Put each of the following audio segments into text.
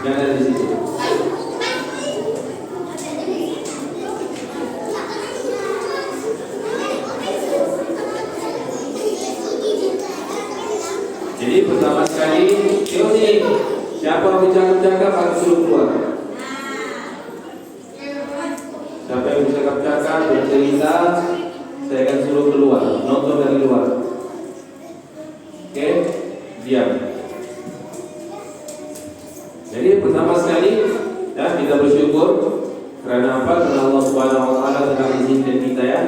yang ada di situ. Jadi pertama sekali, teori siapa yang bercakap-cakap harus suruh keluar. Siapa yang bercakap-cakap, bercerita, saya akan suruh keluar, nonton dari luar. Oke, diam. Jadi pertama sekali, ya, kita bersyukur karena apa? Karena Allah Subhanahu Wa Taala telah izinkan kita, ya,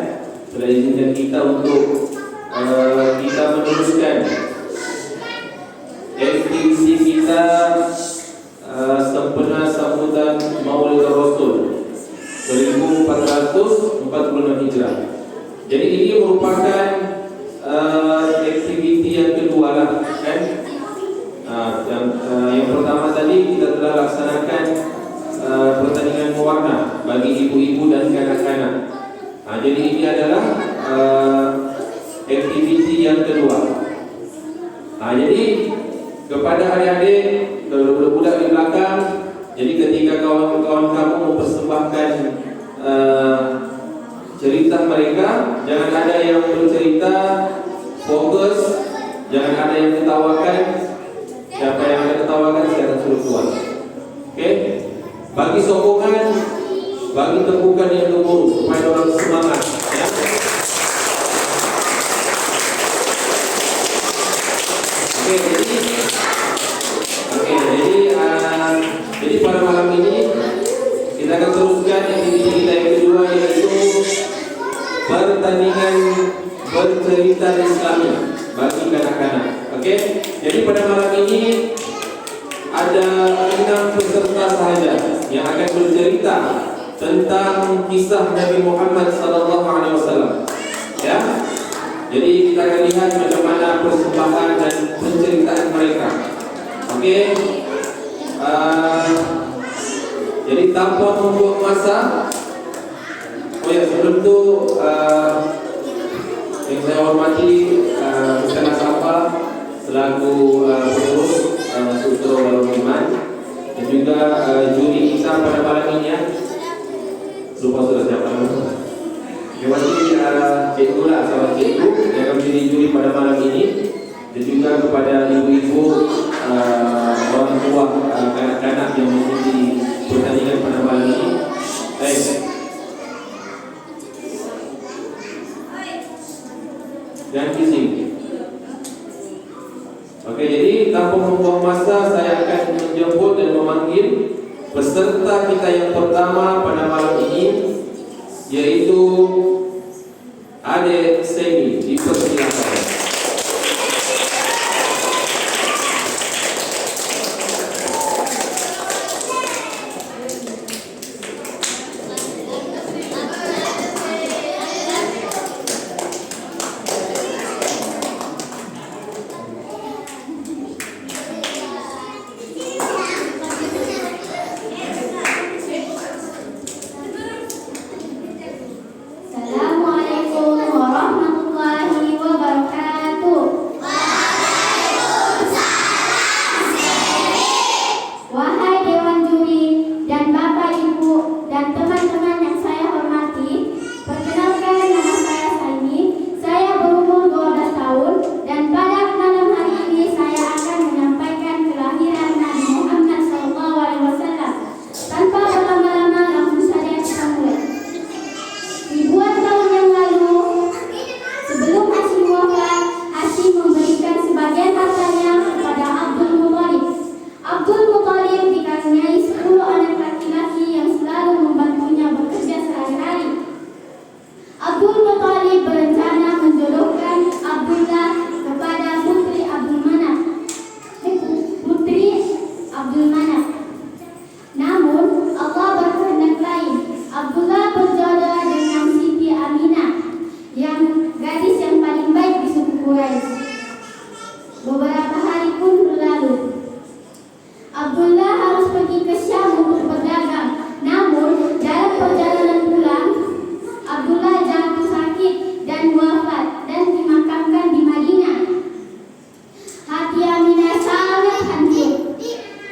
telah izinkan kita untuk kita meneruskan aktiviti kita sempena sambutan Maulid Rasul 1446 Hijrah. Jadi ini merupakan aktiviti yang kedua lah, kan? Yang pertama tadi kita telah laksanakan pertandingan mewarna bagi ibu-ibu dan kanak-kanak. Jadi ini adalah aktiviti yang kedua. Jadi kepada adik-adik, budak-budak di belakang, jadi ketika kawan-kawan kamu mempersembahkan cerita mereka, jangan ada yang bercerita fokus, jangan ada yang ketawakan. Siapa yang ada ketawakan, saya akan suruh keluar. Oke? Bagi sokongan, bagi tepukan yang gemuruh supaya orang semangat, ya. Jadi pada malam ini kita akan teruskan aktiviti kita yang kedua, yaitu pertandingan bercerita Islami bagi kanak-kanak. Oke? Jadi pada malam ini ada 6 peserta sahaja yang akan bercerita tentang kisah Nabi Muhammad SAW. Ya? Jadi kita akan lihat bagaimana persembahan dan penceritaan mereka. Oke? Jadi tanpa membuang masa, sebelum itu yang saya hormati Ustaz Safa selaku pengurus Struktur Darul Iman, dan juga juri kita pada malam ini, ya. Lupa sudah siapa namanya. Terima kasih Cikgu lah, sahabat Cikgu yang akan menjadi juri pada malam ini, dan juga kepada ibu-ibu, orang tua kanak-kanak yang mengikuti pertandingan pada malam ini. Baik. Dan kissing. Oke, jadi tanpa membuang masa, saya akan menjemput dan memanggil peserta kita yang pertama pada malam ini, yaitu Adik Semi. Dipersilakan.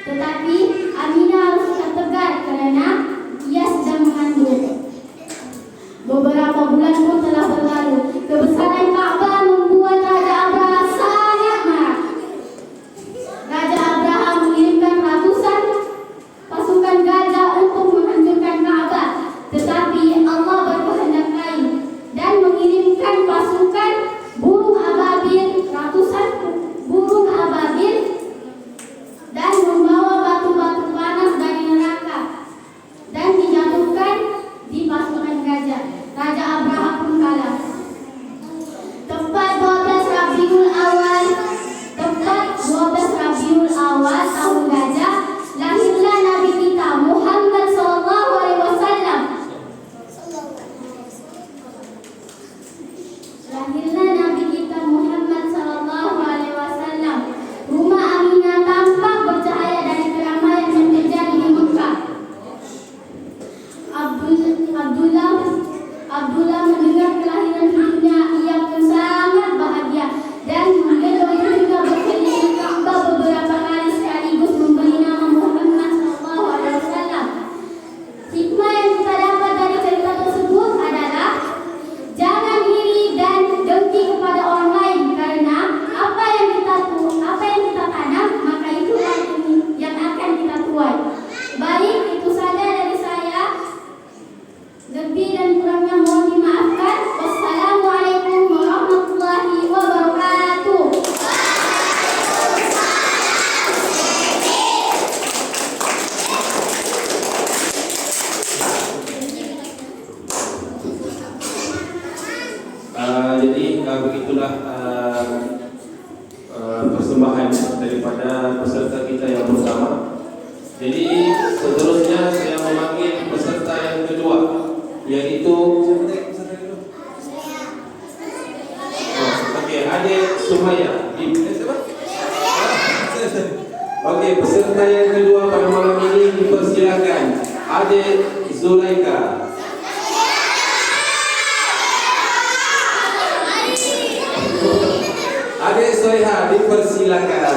Tetapi sabar karena ia sedang mengandung. Beberapa bulan pun telah berlalu. Kebesaran Ka'bah membuat Raja Abraha sangat marah. Raja Abraha mengirimkan ratusan pasukan gajah untuk menghancurkan Ka'bah, tetapi Allah berkehendak lain dan mengirimkan pasukan burung ababil, ratusan burung ababil, dan membawa batu-batu panas dari neraka dan dijatuhkan di pasukan gajah. Raja Abraha pun kalah. Tepat 12 Rabiul Awal tahun gajah, lahirlah Nabi kita Muhammad sallallahu alaihi wasallam. Lahirlah Nabi kita Muhammad sallallahu alaihi wasallam. Rumah Aminah tampak bercahaya dari keramaian yang terjadi di Mekah. Abdullah mendengar kelahiran cucunya, ia pun sangat bahagia dan beliau juga berkeliling Ka'bah beberapa kali sekaligus memberi nama Muhammad sallallahu alaihi wasallam. Hikmah yang kita dapat dari cerita tersebut adalah jangan iri dan dengki kepada orang lain, karena apa yang kita tanam maka itu yang akan kita tuai. Baik, itu saja dari saya. Lebih dan kurangnya mohon dimaafkan. Wassalamualaikum warahmatullahi wabarakatuh. Jadi begitulah persembahan daripada peserta kita yang pertama. Jadi seterusnya saya memanggil peserta yang kedua, yaitu adik Sumaya. Oke, peserta yang kedua pada malam ini dipersilakan adik Zulaika. Adik Soleha dipersilakan.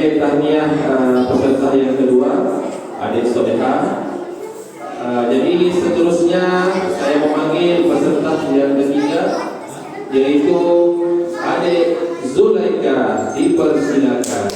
Sebagai tahniah peserta yang kedua, adik Soleha. Jadi seterusnya saya memanggil peserta yang ketiga, yaitu adik Zulaika, dipersilakan.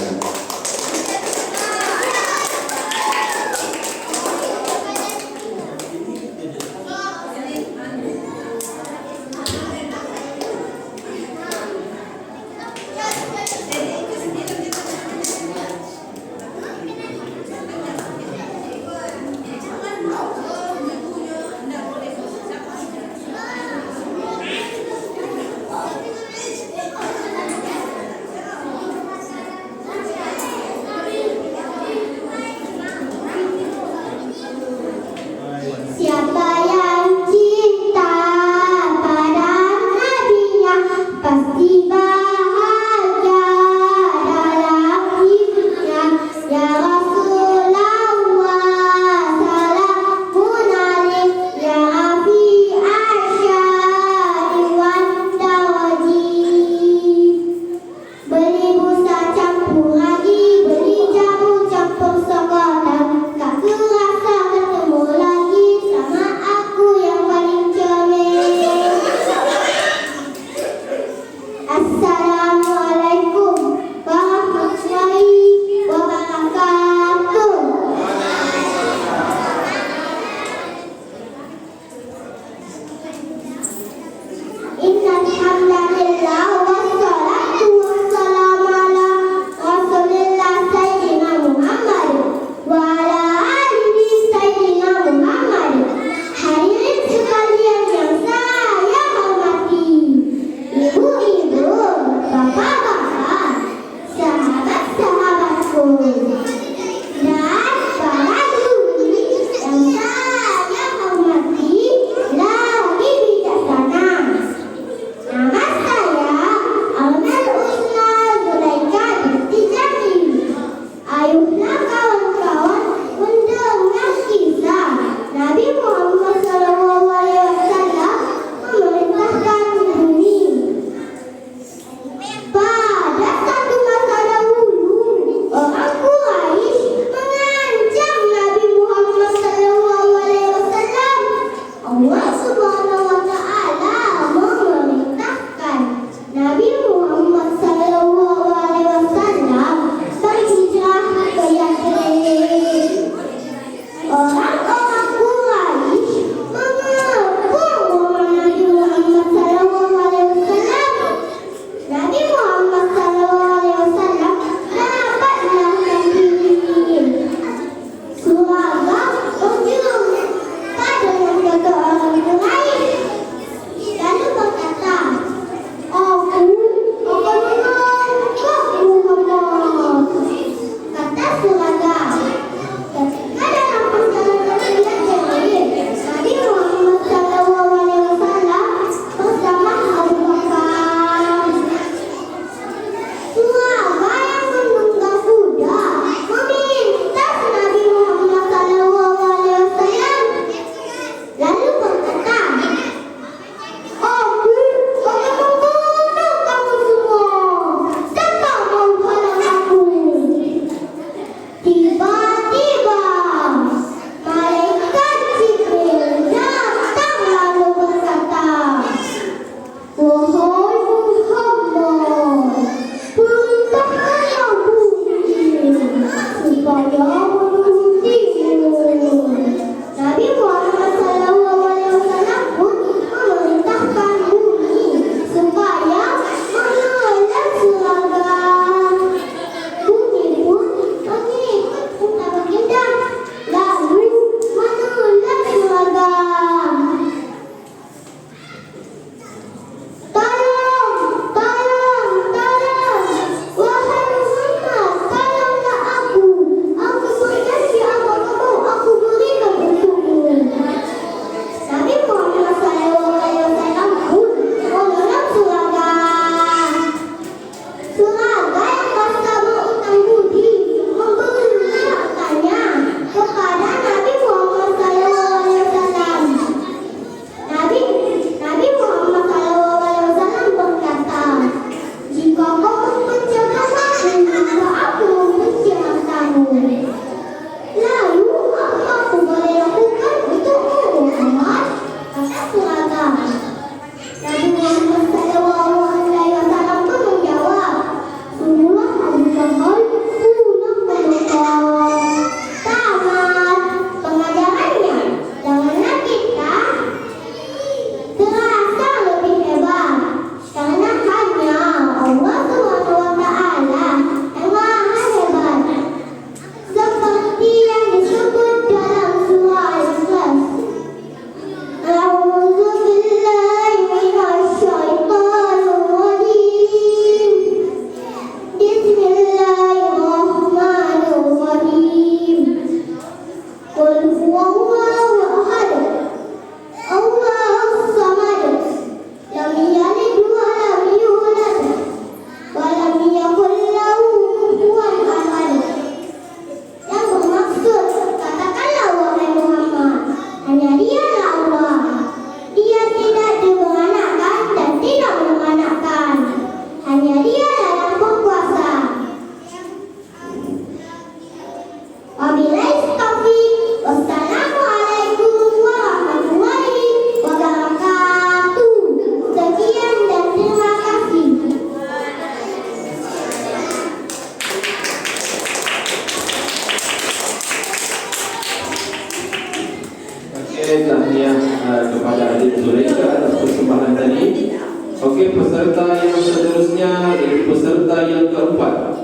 yang seterusnya yaitu peserta yang keempat.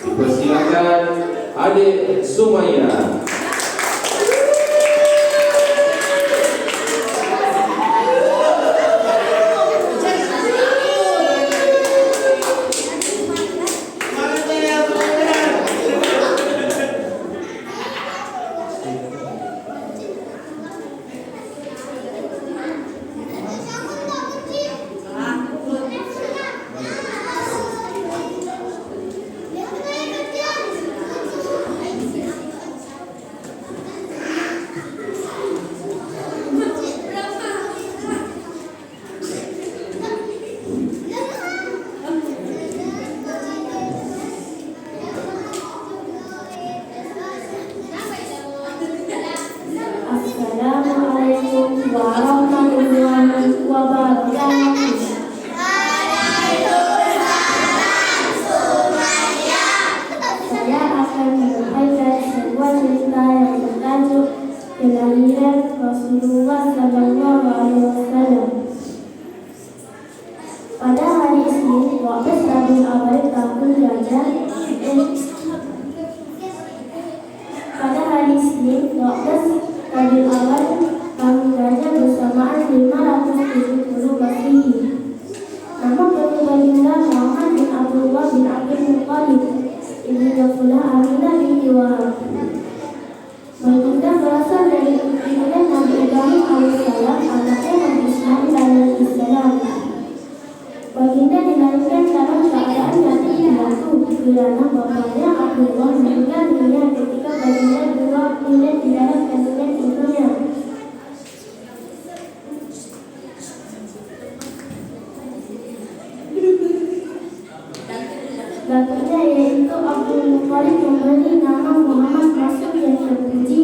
Persilakan Adik Sumaya. Assalamualaikum warahmatullahi wabarakatuh. Saya akan menyampaikan sebuah cerita yang bertajuk kelahiran Rasulullah SAW. Pada hari Isnin 12 Rabiul Awal tahun Gajah pada hari Isnin 12 Rabiul Awal tahun Gajah bersamaan 570 Masehi. Nama baginda Muhammad bin Abdullah bin Abdul Muttalib, ibunda pula Aminah binti Wahab. Baginda berasal dari keturunan Nabi Ibrahim alaihissalam, anaknya Nabi Ismail alaihissalam. Baginda dilahirkan dalam keadaan yatim piatu kerana bapaknya Abdullah meninggal dunia ketika baginda 2 bulan di dalam kandungan ibunya. Bapaknya yaitu Abdul Muttalib memberi nama Muhammad Rasul yang terpuji.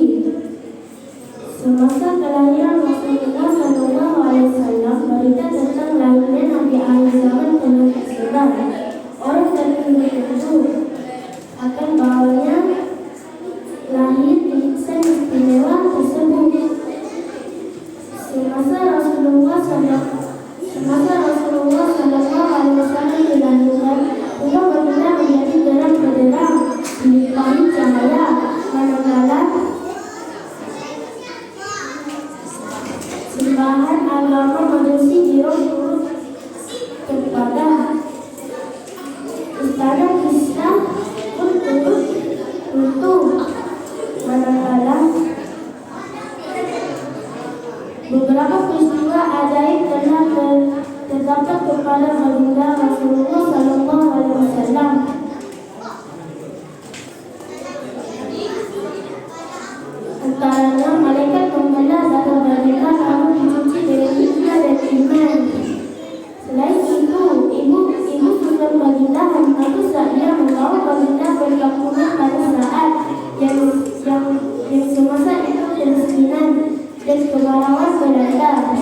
Semasa kelahiran Rasulullah SAW, berita tentang lahirnya Nabi akhir zaman telah tersebar. Orang tertentu akan bawanya lahir di insan istimewa tersebut. Semasa Rasulullah SAW dilahirkan, tubuh baginda menjadi terang benderang, dilimpahi cahaya, manakala sembahan agama Majusi turut kepada istana Krishna pun turut runtuh, manakala beberapa peristiwa ajaib telah terdapat kepada baginda Rasulullah SAW. Antaranya malaikat membelah darah baginda lalu dicuci dengan hikmah dan iman. Selain itu, ibu sultan baginda Hamzah Sa'diyah membawa baginda berkampungan pada saat yang semasa itu kemiskinan dan kemarauan melanda.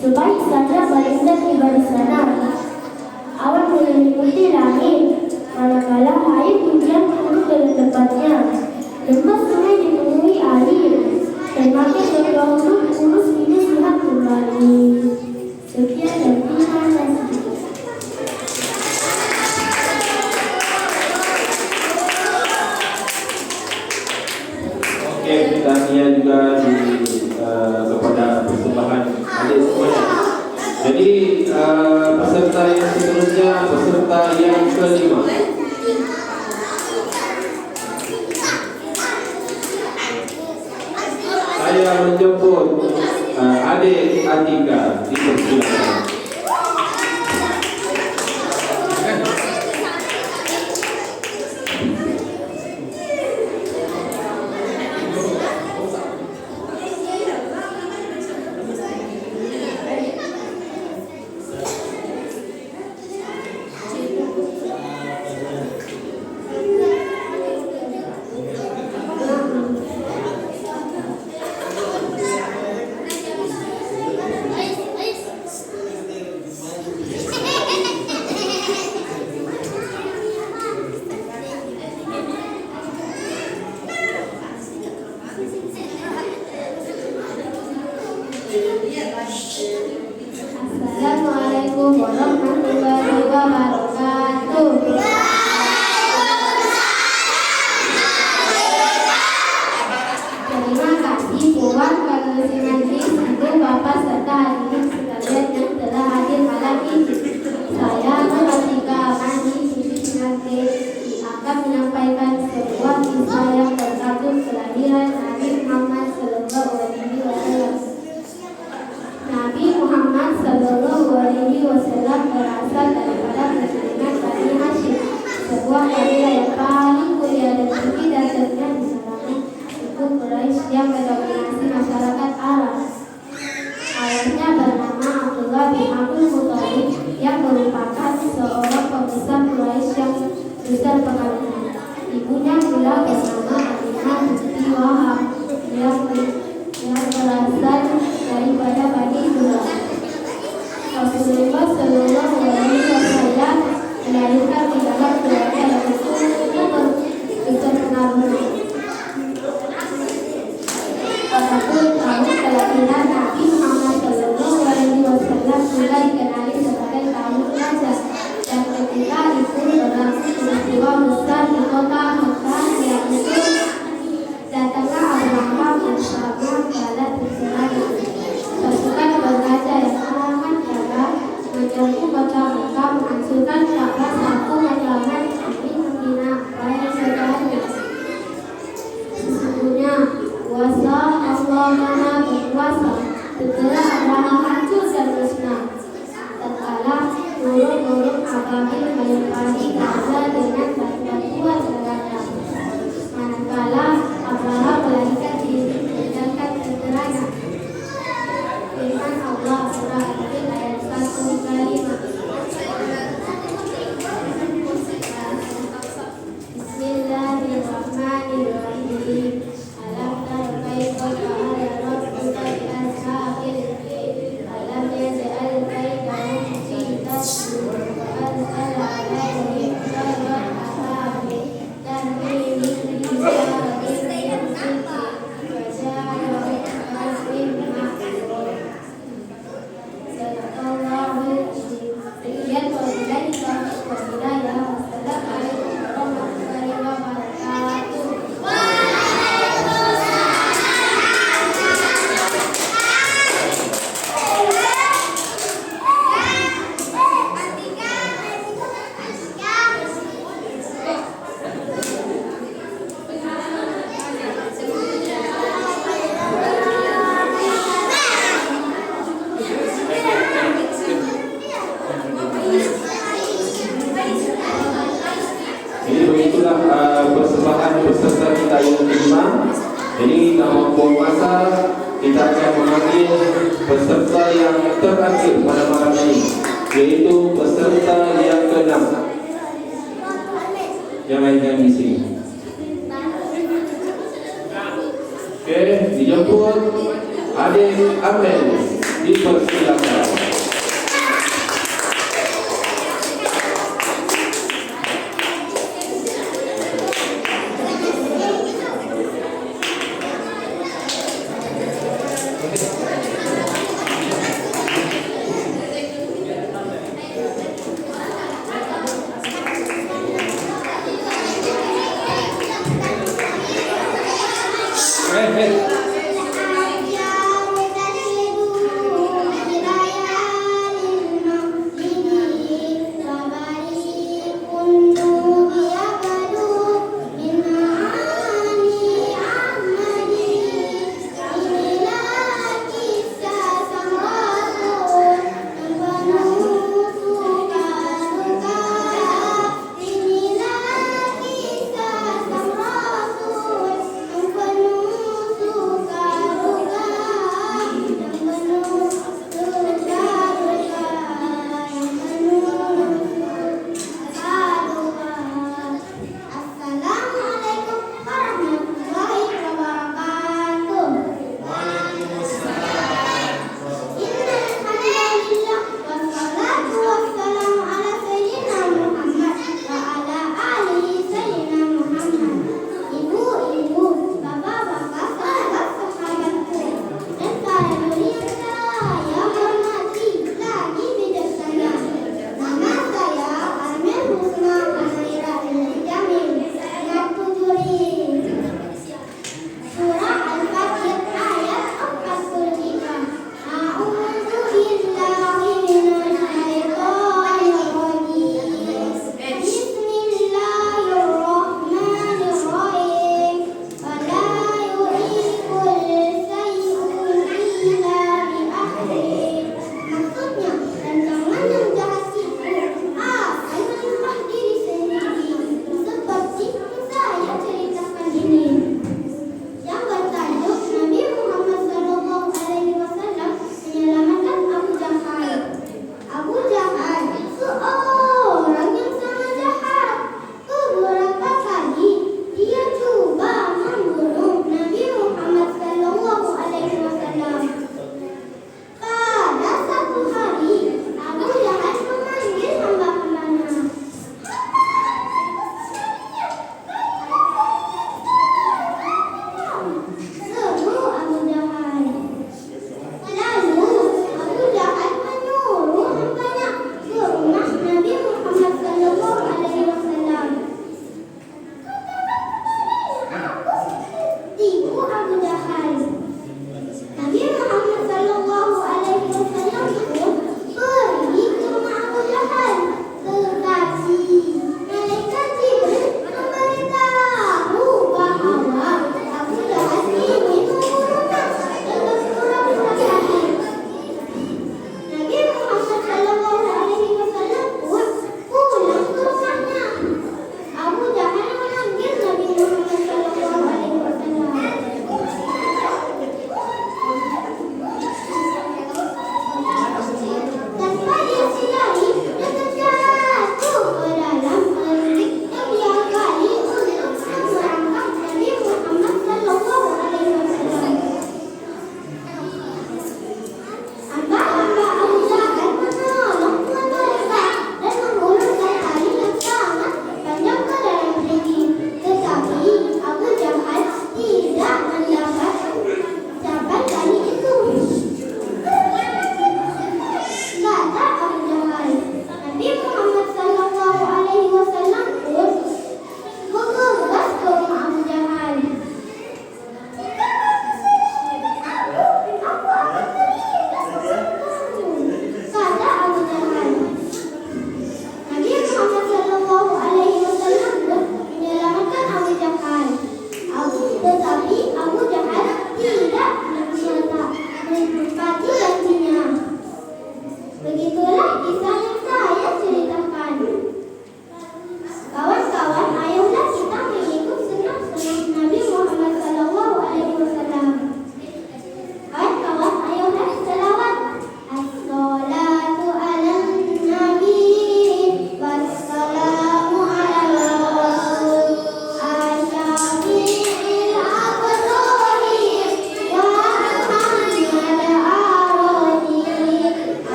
Sebaik saja baginda tiba di sana, awan menyelimuti langit, manakala air hujan turun dengan tepatnya. Lembah sungai dipenuhi air, dan makin berdahulu urus ini sihat kembali. Sekian dan terima kasih. Oke, tahniah juga kepada persembahan adik semuanya. Jadi peserta yang seterusnya, peserta yang kelima. Saya menjemput adik Atika, dipersilakan. sambil melempari Gaza dengan batu-batuan beragam. Manakala Abraham melarikan diri meninggalkan tenteranya. Firman Allah surah Al-Fil ayat 1-5. Bismillahirrahmanirrahim. Alam tara kaifa fa'ala rabbuka bi ashabil fil. Alam yaj'al kaidahum fi tadbir wa arsala 'alaihim tayran ababil tarmihim bijaratin min sijil wa ja'alahum ka'asfin ma'kul. Sadaqallahul azim. Sekian wabillahi taufiq wal hidayah. Wassalamualaikum warahmatullahi wabarakatuh. Jadi begitulah persembahan peserta kita yang kelima. Jadi dalam buang masa kita akan memanggil peserta yang terakhir pada malam ini, yaitu peserta yang ke-6 yang mainkan di sini. Oke, dijemput adik Amel, dipersilakan.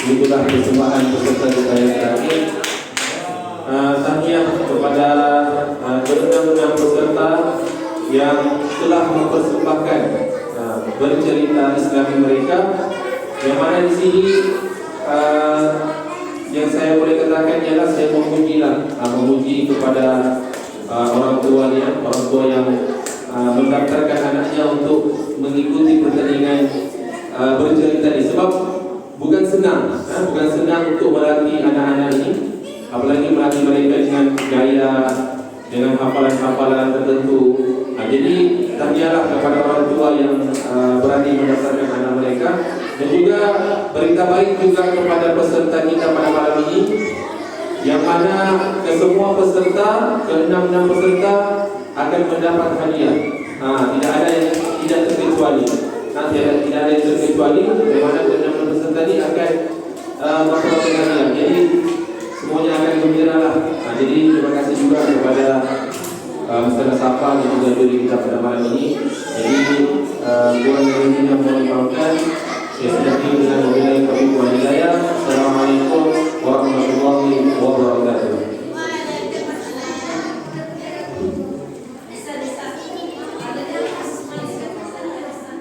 itulah persembahan peserta kita yang terakhir. Tahniah kepada ke-6 peserta yang telah mempersembahkan bercerita Islami mereka, yang mana di sini yang saya boleh katakan ialah saya memuji kepada orang tua yang mendaftarkan anaknya untuk mengikuti pertandingan bercerita ini, sebab bukan senang untuk melatih anak-anak ini, apalagi melatih mereka dengan gaya, dengan hafalan-hafalan tertentu. Jadi tahniahlah kepada orang tua yang berani mendaftarkan anak mereka, dan juga berita baik juga kepada peserta kita pada malam ini, yang mana kesemua peserta, ke-6 peserta akan mendapat hadiah. Tidak ada yang tidak terkecuali. Tidak ada yang terkecuali, di mana ke-6 peserta ini akan memperoleh hadiah. Jadi semuanya akan gembira lah. Jadi terima kasih juga kepada Mr. Safa dan juga juri kita pada malam ini. Jadi kurang lebihnya